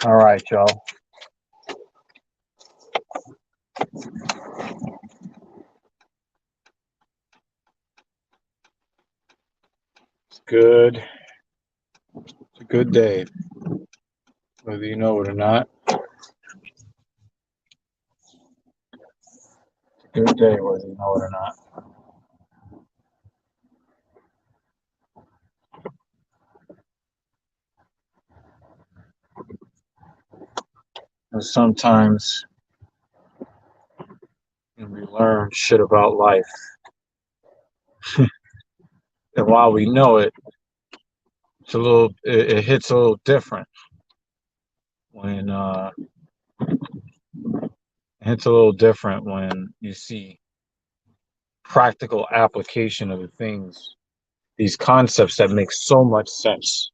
All right, y'all. It's good. It's a good day, whether you know it or not. It's a good day, whether you know it or not. And sometimes we learn shit about life, and while we know it, it hits a little different when it hits a little different when you see practical application of the things, these concepts that make so much sense.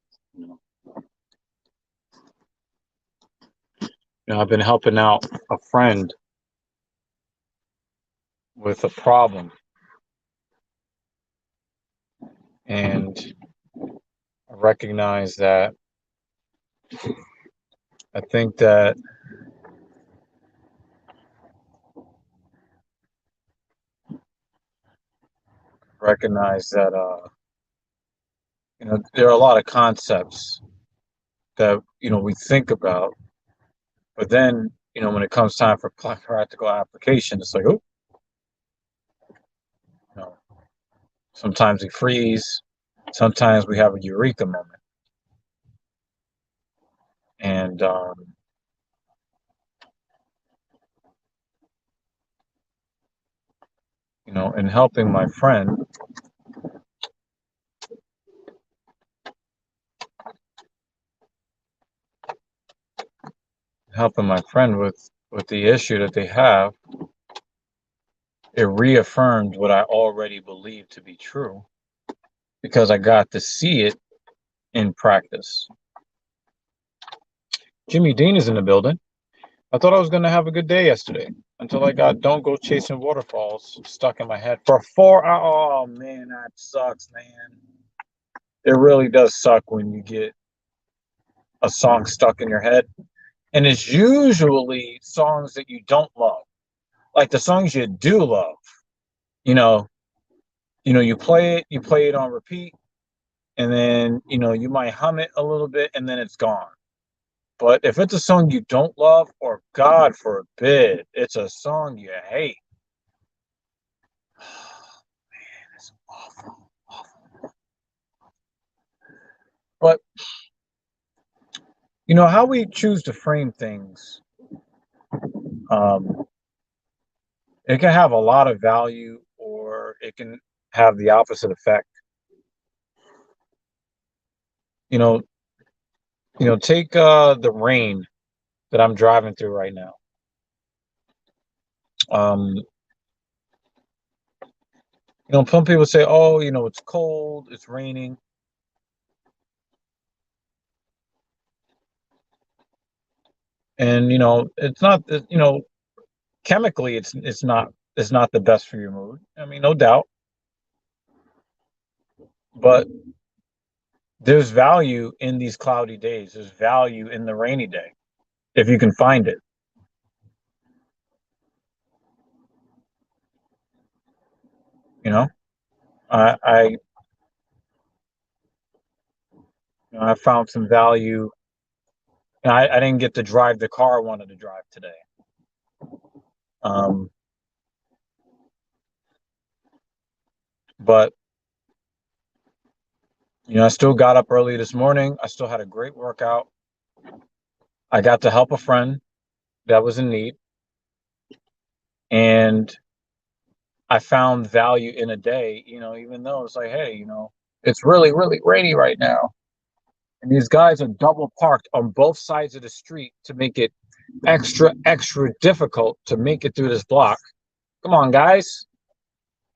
You know, I've been helping out a friend with a problem, and I recognize that I think that recognize that there are a lot of concepts that we think about, but then when it comes time for practical application, it's like, oh, you know, sometimes we freeze, sometimes we have a eureka moment, and in helping my friend with the issue that they have, it reaffirmed what I already believed to be true because I got to see it in practice. Jimmy Dean is in the building. I thought I was going to have a good day yesterday until I got "Don't Go Chasing Waterfalls" stuck in my head for 4 hours. Oh, man, that sucks, man. It really does suck when you get a song stuck in your head. And it's usually songs that you don't love. Like the songs you do love. You know, you play it on repeat, and then, you might hum it a little bit and then it's gone. But if it's a song you don't love, or God forbid, it's a song you hate, man, it's awful, awful. But how we choose to frame things, um, it can have a lot of value, or it can have the opposite effect. You know, take the rain that I'm driving through right now. Um, some people say, "Oh, it's cold, it's raining." And it's not, chemically, it's not the best for your mood. I mean, no doubt. But there's value in these cloudy days. There's value in the rainy day if you can find it. You know, I I, I found some value. I didn't get to drive the car I wanted to drive today. Um, but I still got up early this morning. I still had a great workout. I got to help a friend that was in need, and I found value in a day. Even though it's like, hey, it's really, really rainy right now, and these guys are double parked on both sides of the street to make it extra, extra difficult to make it through this block. Come on, guys.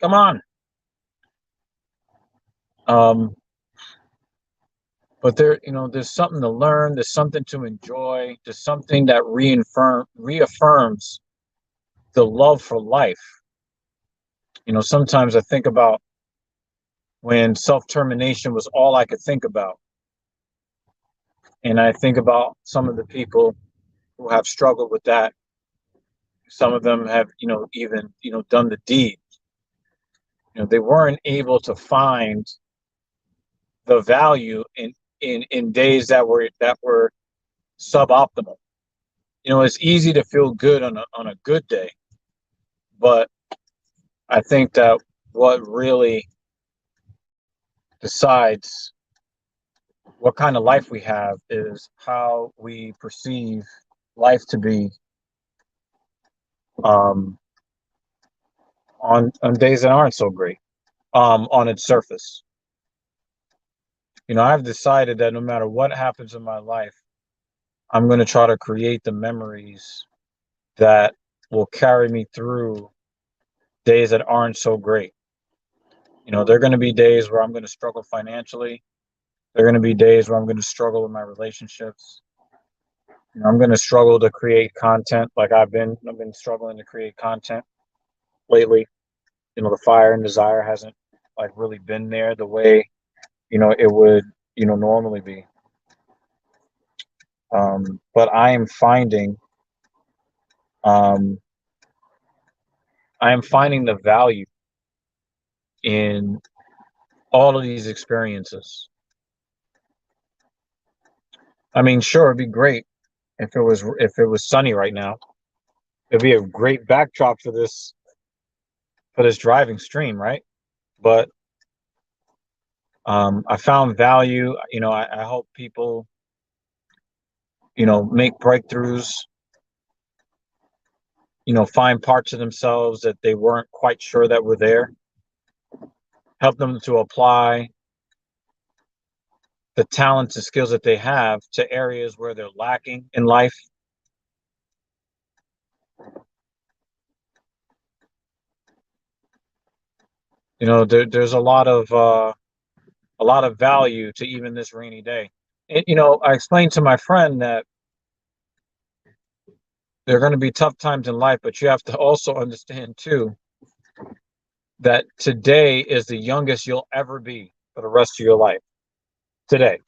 Come on. Um, but there's something to learn. There's something to enjoy. There's something that reaffirms the love for life. Sometimes I think about when self-termination was all I could think about. And I think about some of the people who have struggled with that. Some of them have, even, done the deed. They weren't able to find the value in days that were suboptimal. It's easy to feel good on a good day, but I think that what really decides what kind of life we have is how we perceive life to be, um, on days that aren't so great, on its surface. I've decided that no matter what happens in my life, I'm going to try to create the memories that will carry me through days that aren't so great. There are going to be days where I'm going to struggle financially. There are going to be days where I'm going to struggle with my relationships. I'm going to struggle to create content like I've been struggling to create content lately. The fire and desire hasn't like really been there the way, it would, normally be. But um, I am finding the value in all of these experiences. I mean, sure, it'd be great if it was sunny right now. It'd be a great backdrop for this driving stream, right? But I found value. I hope people, make breakthroughs. Find parts of themselves that they weren't quite sure that were there. Help them to apply the talents and skills that they have to areas where they're lacking in life. There's a lot of value to even this rainy day. And, I explained to my friend that there are going to be tough times in life, but you have to also understand too that today is the youngest you'll ever be for the rest of your life. Today.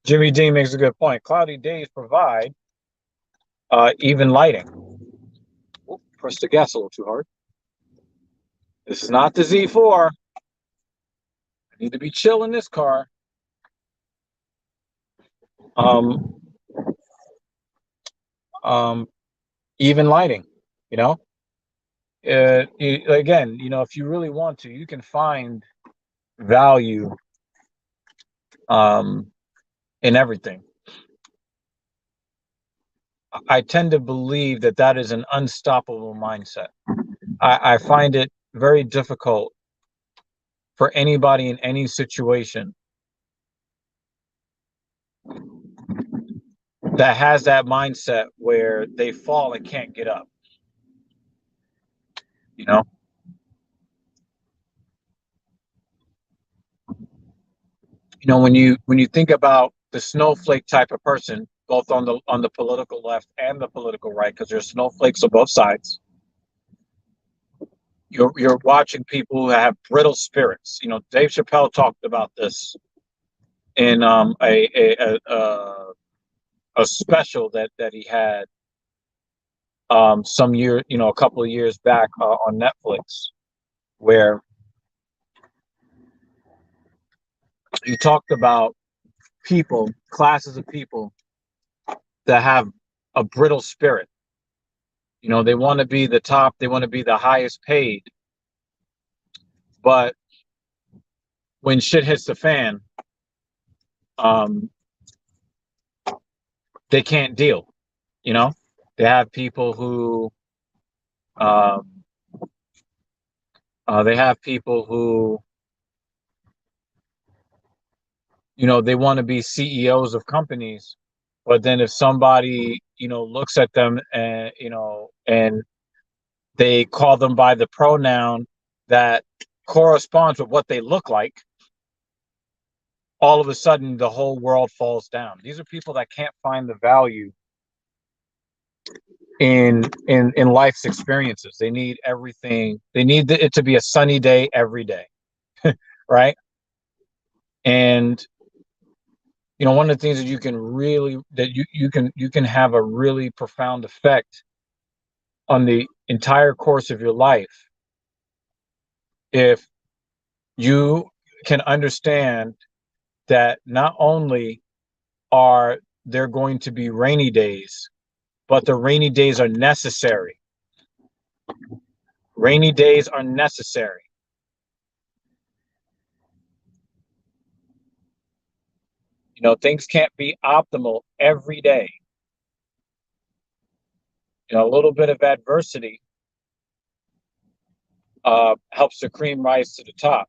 Jimmy Dean makes a good point. Cloudy days provide even lighting. Oop, pressed the gas a little too hard. This is not the Z4. I need to be chill in this car. Um, even lighting, you know. Again, if you really want to, you can find value um, in everything. I tend to believe that is an unstoppable mindset. I find it very difficult for anybody in any situation that has that mindset where they fall and can't get up. You know, when you think about the snowflake type of person, both on the political left and the political right, because there's snowflakes on both sides. You're watching people who have brittle spirits. Dave Chappelle talked about this in a special that he had a couple of years back on Netflix, where he talked about classes of people that have a brittle spirit. They want to be the top, they want to be the highest paid, but when shit hits the fan, um, they can't deal. They have people who um, they have people who they want to be CEOs of companies, but then if somebody looks at them and they call them by the pronoun that corresponds with what they look like, all of a sudden the whole world falls down. These are people that can't find the value in life's experiences. They need everything. They need it to be a sunny day every day, right? And one of the things that you can really you can have a really profound effect on the entire course of your life if you can understand that not only are there going to be rainy days, but the rainy days are necessary. Rainy days are necessary. Things can't be optimal every day. A little bit of adversity helps the cream rise to the top.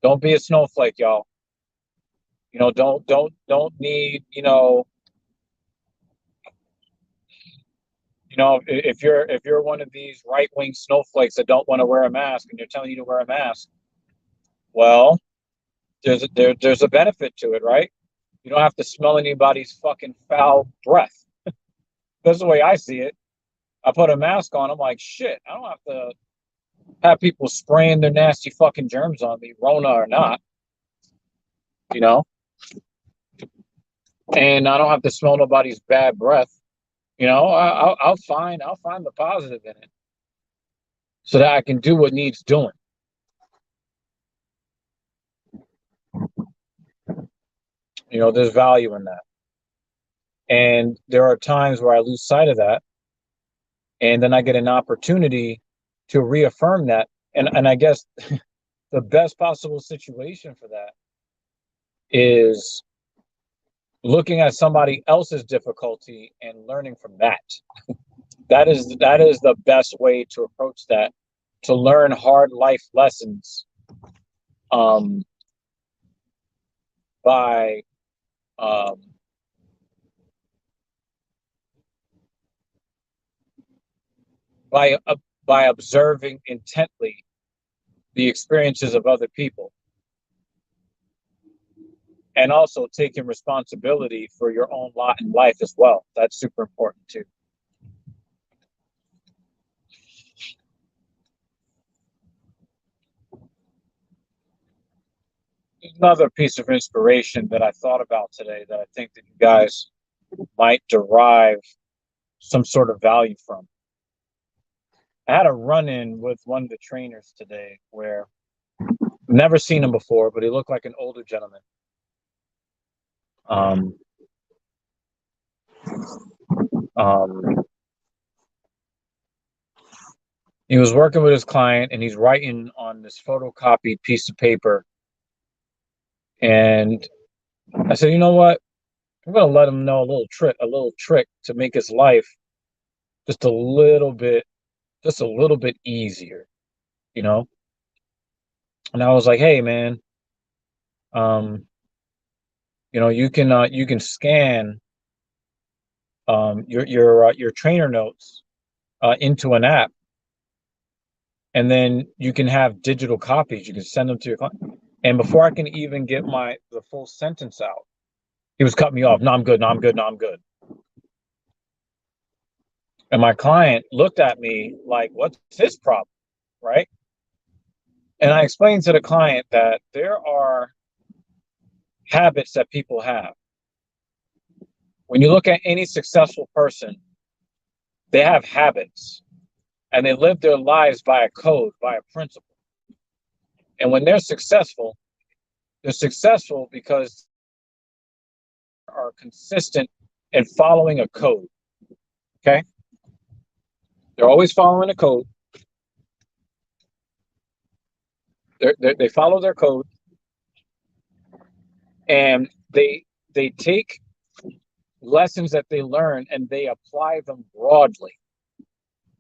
Don't be a snowflake, y'all. Don't need, if you're one of these right-wing snowflakes that don't want to wear a mask and they're telling you to wear a mask, well, there's a benefit to it, right? You don't have to smell anybody's fucking foul breath. That's the way I see it. I put a mask on, I'm like, shit, I don't have to have people spraying their nasty fucking germs on me, Rona or not, and I don't have to smell nobody's bad breath. I'll find the positive in it so that I can do what needs doing. There's value in that. And there are times where I lose sight of that. And then I get an opportunity to reaffirm that. And I guess the best possible situation for that is looking at somebody else's difficulty and learning from that. That is the best way to approach that, to learn hard life lessons by by observing intently the experiences of other people, and also taking responsibility for your own lot in life as well. That's super important too. Another piece of inspiration that I thought about today that I think that you guys might derive some sort of value from. I had a run-in with one of the trainers today where I've never seen him before, but he looked like an older gentleman. He was working with his client and he's writing on this photocopied piece of paper. And I said, you know what? I'm going to let him know a little trick to make his life just a little bit easier, And I was like, hey, man, you can scan your trainer notes into an app, and then you can have digital copies. You can send them to your client. And before I can even get the full sentence out, he was cutting me off. No, I'm good. No, I'm good. No, I'm good. And my client looked at me like, what's his problem, right? And I explained to the client that there are habits that people have. When you look at any successful person, they have habits and they live their lives by a code, by a principle. And when they're successful because they are consistent in following a code. Okay? They're always following a code. They follow their code, and they take lessons that they learn and they apply them broadly.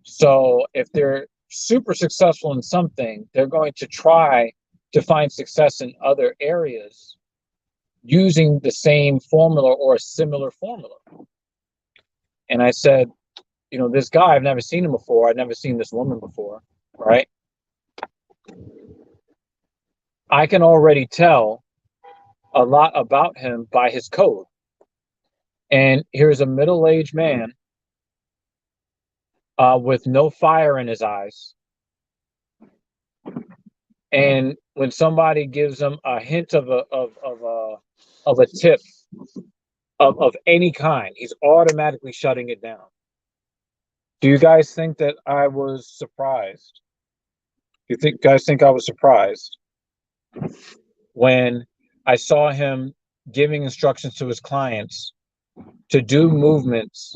So if they're super successful in something, they're going to try to find success in other areas using the same formula or a similar formula. And I said, this guy, I've never seen him before. I've never seen this woman before, right? I can already tell a lot about him by his code. And here's a middle-aged man with no fire in his eyes, And when somebody gives them a hint of a tip of any kind, he's automatically shutting it down. Do you guys think that I was surprised? Do you guys think I was surprised when I saw him giving instructions to his clients to do movements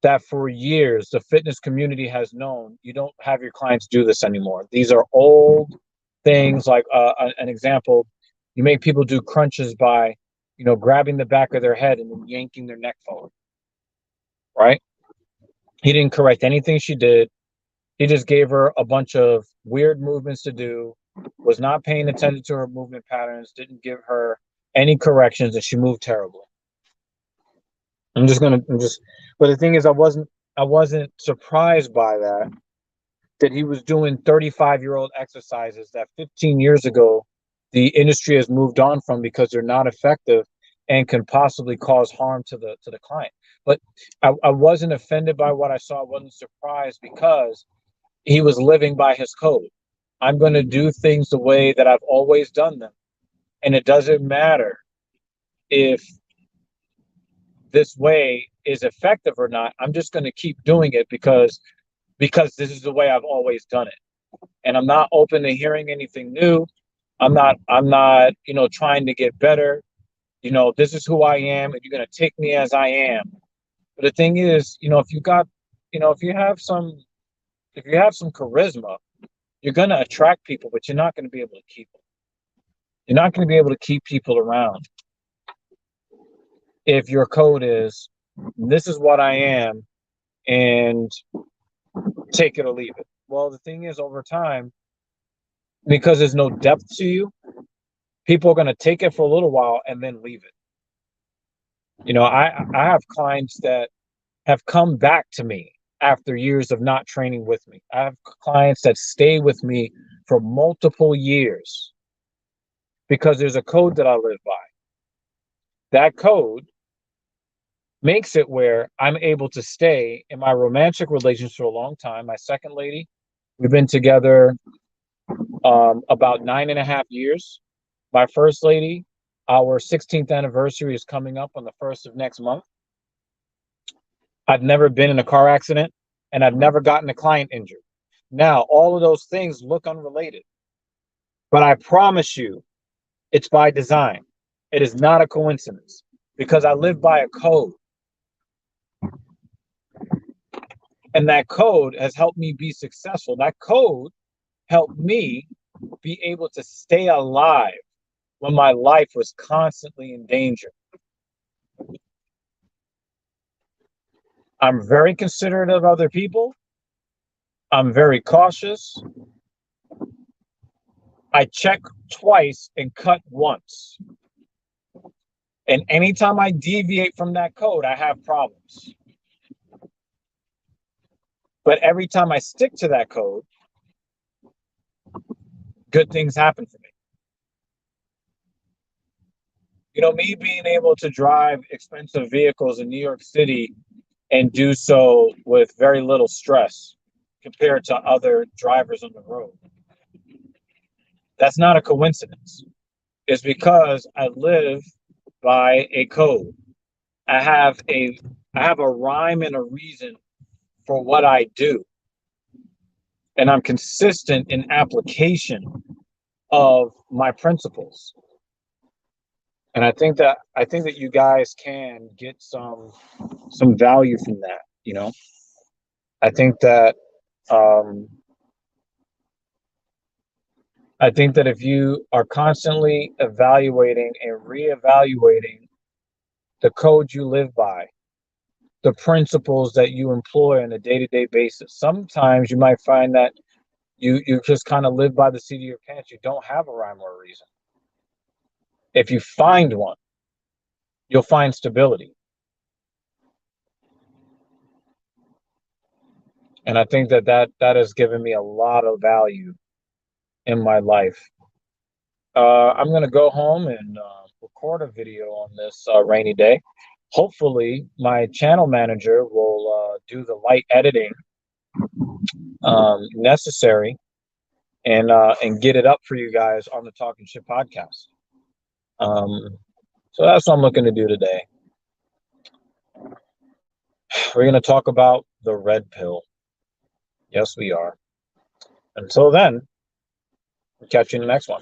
that for years the fitness community has known you don't have your clients do this anymore? These are old things. Like an example, you make people do crunches by, grabbing the back of their head and then yanking their neck forward, right? He didn't correct anything she did. He just gave her a bunch of weird movements to do, was not paying attention to her movement patterns, didn't give her any corrections, and she moved terribly. But the thing is, I wasn't surprised by that he was doing 35-year-old exercises that 15 years ago the industry has moved on from because they're not effective and can possibly cause harm to the client. But I wasn't offended by what I saw. I wasn't surprised because he was living by his code. I'm going to do things the way that I've always done them. And it doesn't matter if this way is effective or not. I'm just going to keep doing it because this is the way I've always done it. And I'm not open to hearing anything new. I'm not, trying to get better. This is who I am, and you're going to take me as I am. But the thing is, if you have some charisma, you're going to attract people, but you're not going to be able to keep them. You're not going to be able to keep people around if your code is, this is what I am, and take it or leave it. Well, the thing is, over time, because there's no depth to you, people are going to take it for a little while and then leave it. I have clients that have come back to me after years of not training with me. I have clients that stay with me for multiple years because there's a code that I live by. That code makes it where I'm able to stay in my romantic relations for a long time. My second lady, we've been together about 9.5 years. My first lady, our 16th anniversary is coming up on the 1st of next month. I've never been in a car accident, and I've never gotten a client injured. Now, all of those things look unrelated, but I promise you, it's by design. It is not a coincidence because I live by a code. And that code has helped me be successful. That code helped me be able to stay alive when my life was constantly in danger. I'm very considerate of other people. I'm very cautious. I check twice and cut once. And anytime I deviate from that code, I have problems. But every time I stick to that code, good things happen for me. Me being able to drive expensive vehicles in New York City and do so with very little stress compared to other drivers on the road. That's not a coincidence. It's because I live by a code. I have a rhyme and a reason for what I do. And I'm consistent in application of my principles. And I think that you guys can get some value from that. I think that if you are constantly evaluating and reevaluating the code you live by, the principles that you employ on a day-to-day basis, sometimes you might find that you just kind of live by the seat of your pants. You don't have a rhyme or a reason. If you find one, you'll find stability. And I think that has given me a lot of value in my life. I'm going to go home and record a video on this rainy day. Hopefully, my channel manager will do the light editing necessary and get it up for you guys on the Talking Shit podcast. So that's what I'm looking to do today. We're going to talk about the red pill. Yes, we are. Until then, we'll catch you in the next one.